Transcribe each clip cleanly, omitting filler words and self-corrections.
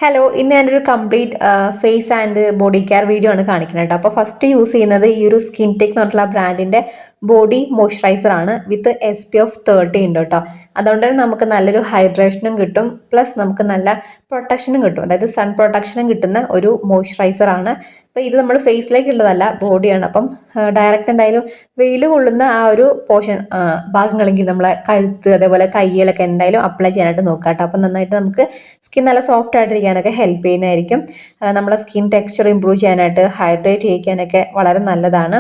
Hello, ഇന്ന് ഞാനൊരു complete face and body care video ആണ് കാണിക്കുന്നത് കേട്ടോ. അപ്പോൾ ഫസ്റ്റ് യൂസ് ചെയ്യുന്നത് ഈ ഒരു സ്കിൻ ടെക് എന്ന് പറഞ്ഞിട്ടുള്ള ബ്രാൻഡിന്റെ ബോഡി മോയ്സ്ചറൈസർ ആണ് വിത്ത് SPF 30 ഉണ്ട് കേട്ടോ. അതുകൊണ്ട് തന്നെ നമുക്ക് നല്ലൊരു ഹൈഡ്രേഷനും കിട്ടും, പ്ലസ് നമുക്ക് നല്ല പ്രൊട്ടക്ഷനും കിട്ടും. അതായത് സൺ പ്രൊട്ടക്ഷനും കിട്ടുന്ന ഒരു മോയ്സ്ചറൈസർ ആണ്. അപ്പോൾ ഇത് നമ്മൾ ഫേസിലേക്കുള്ളതല്ല, ബോഡിയാണ്. അപ്പം ഡയറക്റ്റ് എന്തായാലും വെയിൽ കൊള്ളുന്ന ആ ഒരു പോർഷൻ ഭാഗങ്ങളെങ്കിൽ നമ്മളെ കഴുത്ത് അതേപോലെ കയ്യിലൊക്കെ എന്തായാലും അപ്ലൈ ചെയ്യാനായിട്ട് നോക്കാം കേട്ടോ. അപ്പം നന്നായിട്ട് നമുക്ക് സ്കിൻ നല്ല സോഫ്റ്റ് ആയിട്ടിരിക്കാനൊക്കെ ഹെൽപ്പ് ചെയ്യുന്നതായിരിക്കും. നമ്മളെ സ്കിൻ ടെക്സ്ചർ ഇമ്പ്രൂവ് ചെയ്യാനായിട്ട് ഹൈഡ്രേറ്റ് ചെയ്യിക്കാനൊക്കെ വളരെ നല്ലതാണ്.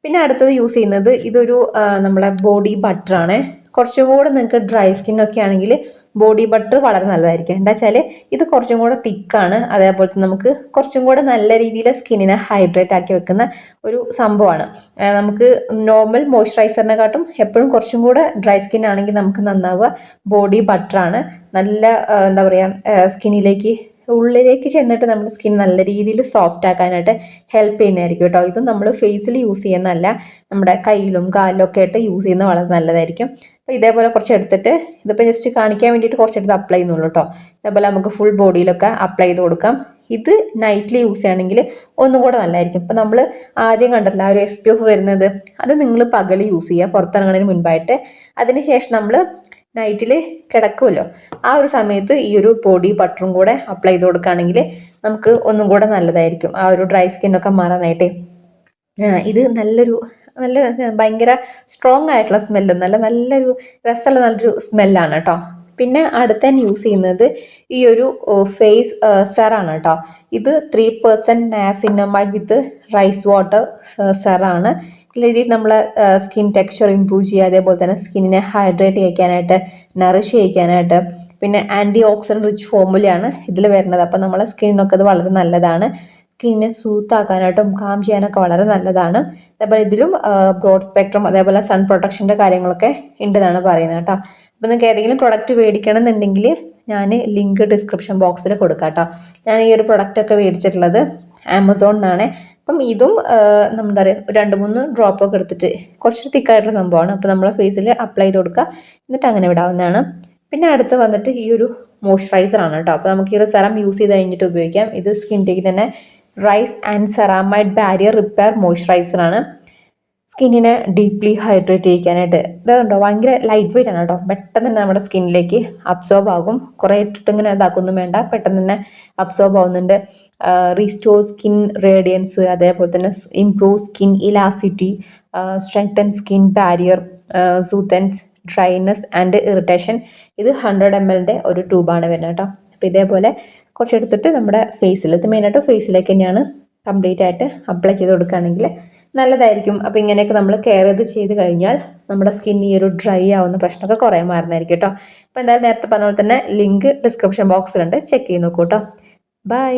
പിന്നെ അടുത്തത് യൂസ് ചെയ്യുന്നത് ഇതൊരു നമ്മളെ ബോഡി ബട്ടറാണ്. കുറച്ചും കൂടെ നിങ്ങൾക്ക് ഡ്രൈ സ്കിന്നൊക്കെ ആണെങ്കിൽ ബോഡി ബട്ടർ വളരെ നല്ലതായിരിക്കും. എന്താ വെച്ചാൽ ഇത് കുറച്ചും കൂടെ തിക്കാണ്, അതേപോലെ തന്നെ നമുക്ക് കുറച്ചും കൂടെ നല്ല രീതിയിൽ സ്കിന്നിനെ ഹൈഡ്രേറ്റ് ആക്കി വെക്കുന്ന ഒരു സംഭവമാണ്. നമുക്ക് നോർമൽ മോയ്സ്ചറൈസറിനെക്കാട്ടും എപ്പോഴും കുറച്ചും കൂടെ ഡ്രൈ സ്കിൻ ആണെങ്കിൽ നമുക്ക് നന്നാവുക ബോഡി ബട്ടറാണ്. നല്ല എന്താ പറയുക, സ്കിന്നിലേക്ക് ഉള്ളിലേക്ക് ചെന്നിട്ട് നമ്മുടെ സ്കിൻ നല്ല രീതിയിൽ സോഫ്റ്റ് ആക്കാനായിട്ട് ഹെൽപ്പ് ചെയ്യുന്നതായിരിക്കും കേട്ടോ. ഇതും നമ്മൾ ഫേസിൽ യൂസ് ചെയ്യുന്നതല്ല, നമ്മുടെ കയ്യിലും കാലിലും ഒക്കെ ആയിട്ട് യൂസ് ചെയ്യുന്നത് വളരെ നല്ലതായിരിക്കും. അപ്പോൾ ഇതേപോലെ കുറച്ച് എടുത്തിട്ട് ഇതിപ്പോൾ ജസ്റ്റ് കാണിക്കാൻ വേണ്ടിയിട്ട് കുറച്ചെടുത്ത് അപ്ലൈ ചെയ്യുന്നുള്ളൂ കേട്ടോ. ഇതേപോലെ നമുക്ക് ഫുൾ ബോഡിയിലൊക്കെ അപ്ലൈ ചെയ്ത് കൊടുക്കാം. ഇത് നൈറ്റിൽ യൂസ് ചെയ്യുകയാണെങ്കിൽ ഒന്നും കൂടെ നല്ലതായിരിക്കും. ഇപ്പം നമ്മൾ ആദ്യം കണ്ടിട്ടില്ല ആ ഒരു SPF വരുന്നത്, അത് നിങ്ങൾ പകൽ യൂസ് ചെയ്യുക പുറത്തിറങ്ങുന്നതിന് മുൻപായിട്ട്. അതിനുശേഷം നമ്മൾ നൈറ്റിൽ കിടക്കുമല്ലോ, ആ ഒരു സമയത്ത് ഈ ഒരു ബോഡി ബട്ടറും കൂടെ അപ്ലൈ ചെയ്ത് കൊടുക്കുകയാണെങ്കിൽ നമുക്ക് ഒന്നും കൂടെ നല്ലതായിരിക്കും ആ ഒരു ഡ്രൈ സ്കിന്നൊക്കെ മാറാനായിട്ട്. ഇത് നല്ല ഭയങ്കര സ്ട്രോങ് ആയിട്ടുള്ള സ്മെല്ല്, നല്ലൊരു രസമുള്ള നല്ലൊരു സ്മെല്ലാണ് കേട്ടോ. പിന്നെ അടുത്ത യൂസ് ചെയ്യുന്നത് ഈ ഒരു ഫേസ് സെറാണ് കേട്ടോ. ഇത് 3% നാസിനമൈഡ് വിത്ത് റൈസ് വാട്ടർ സെറാണ്. ഇതിൽ നമ്മളെ സ്കിൻ ടെക്സ്ചർ ഇമ്പ്രൂവ് ചെയ്യുക, അതേപോലെ തന്നെ സ്കിന്നിനെ ഹൈഡ്രേറ്റ് ചെയ്യിക്കാനായിട്ട്, നറിഷ് ചെയ്യിക്കാനായിട്ട്, പിന്നെ ആൻറ്റി ഓക്സിഡൻറ്റ് റിച്ച് ഫോമുലയാണ് ഇതിൽ വരുന്നത്. അപ്പം നമ്മളെ സ്കിന്നിനൊക്കെ അത് വളരെ നല്ലതാണ്. സ്കിന്നിനെ സൂത്താക്കാനായിട്ടും കാം ചെയ്യാനൊക്കെ വളരെ നല്ലതാണ്. അതേപോലെ ഇതിലും ബ്രോഡ് സ്പെക്ട്രം അതേപോലെ സൺ പ്രൊട്ടക്ഷൻ്റെ കാര്യങ്ങളൊക്കെ ഉണ്ടെന്നാണ് പറയുന്നത് കേട്ടോ. അപ്പോൾ നിങ്ങൾക്ക് ഏതെങ്കിലും പ്രൊഡക്റ്റ് മേടിക്കണം എന്നുണ്ടെങ്കിൽ ഞാൻ ലിങ്ക് ഡിസ്ക്രിപ്ഷൻ ബോക്സിൽ കൊടുക്കാം കേട്ടോ. ഞാൻ ഈ ഒരു പ്രൊഡക്റ്റൊക്കെ മേടിച്ചിട്ടുള്ളത് ആമസോണിൽ നിന്നാണ്. അപ്പം ഇതും എന്താ പറയുക, 2-3 ഡ്രോപ്പൊക്കെ എടുത്തിട്ട് കുറച്ച് തിക്കായിട്ടുള്ള സംഭവമാണ്. അപ്പോൾ നമ്മളെ ഫേസിൽ അപ്ലൈ ചെയ്ത് കൊടുക്കുക, എന്നിട്ട് അങ്ങനെ വിടാവുന്നതാണ്. പിന്നെ അടുത്ത് വന്നിട്ട് ഈ ഒരു മോയ്സ്ചറൈസർ ആണ് കേട്ടോ. അപ്പോൾ നമുക്ക് ഈ ഒരു സെറം യൂസ് ചെയ്ത് കഴിഞ്ഞിട്ട് ഉപയോഗിക്കാം. ഇത് സ്കിൻ ടെക്കിൽ തന്നെ rice and ceramide barrier repair moisturiser ആണ്. സ്കിന്നിനെ ഡീപ്ലി ഹൈഡ്രേറ്റ് ചെയ്യിക്കാനായിട്ട് ഇതുണ്ടോ, ഭയങ്കര ലൈറ്റ് വെയിറ്റ് ആണ് കേട്ടോ. പെട്ടെന്ന് തന്നെ നമ്മുടെ സ്കിന്നിലേക്ക് അബ്സോർബ് ആകും. കുറേ ഇട്ടിട്ട് ഇങ്ങനെ ഇതാക്കൊന്നും വേണ്ട, പെട്ടെന്ന് തന്നെ അബ്സോർബ് ആവുന്നുണ്ട്. റീസ്റ്റോർ സ്കിൻ റേഡിയൻസ്, അതേപോലെ തന്നെ improve skin elasticity, strengthen skin barrier, soothen dryness and irritation. ഇത് 100 ml ഒരു ട്യൂബാണ് വരുന്നത് കേട്ടോ. അപ്പോൾ ഇതേപോലെ കുറച്ചെടുത്തിട്ട് നമ്മുടെ ഫേസിൽ, ഇത് മെയിനായിട്ട് ഫേസിലേക്ക് തന്നെയാണ് കംപ്ലീറ്റ് ആയിട്ട് അപ്ലൈ ചെയ്ത് കൊടുക്കുകയാണെങ്കിൽ നല്ലതായിരിക്കും. അപ്പോൾ ഇങ്ങനെയൊക്കെ നമ്മൾ കെയർ ചെയ്ത് കഴിഞ്ഞാൽ നമ്മുടെ സ്കിൻ ഈ ഒരു ഡ്രൈ ആവുന്ന പ്രശ്നമൊക്കെ കുറേ മാറുന്നതായിരിക്കും കേട്ടോ. അപ്പോൾ എന്തായാലും നേരത്തെ പറഞ്ഞ പോലെ തന്നെ ലിങ്ക് ഡിസ്ക്രിപ്ഷൻ ബോക്സിലുണ്ട്, ചെക്ക് ചെയ്ത് നോക്കൂ കേട്ടോ. ബൈ.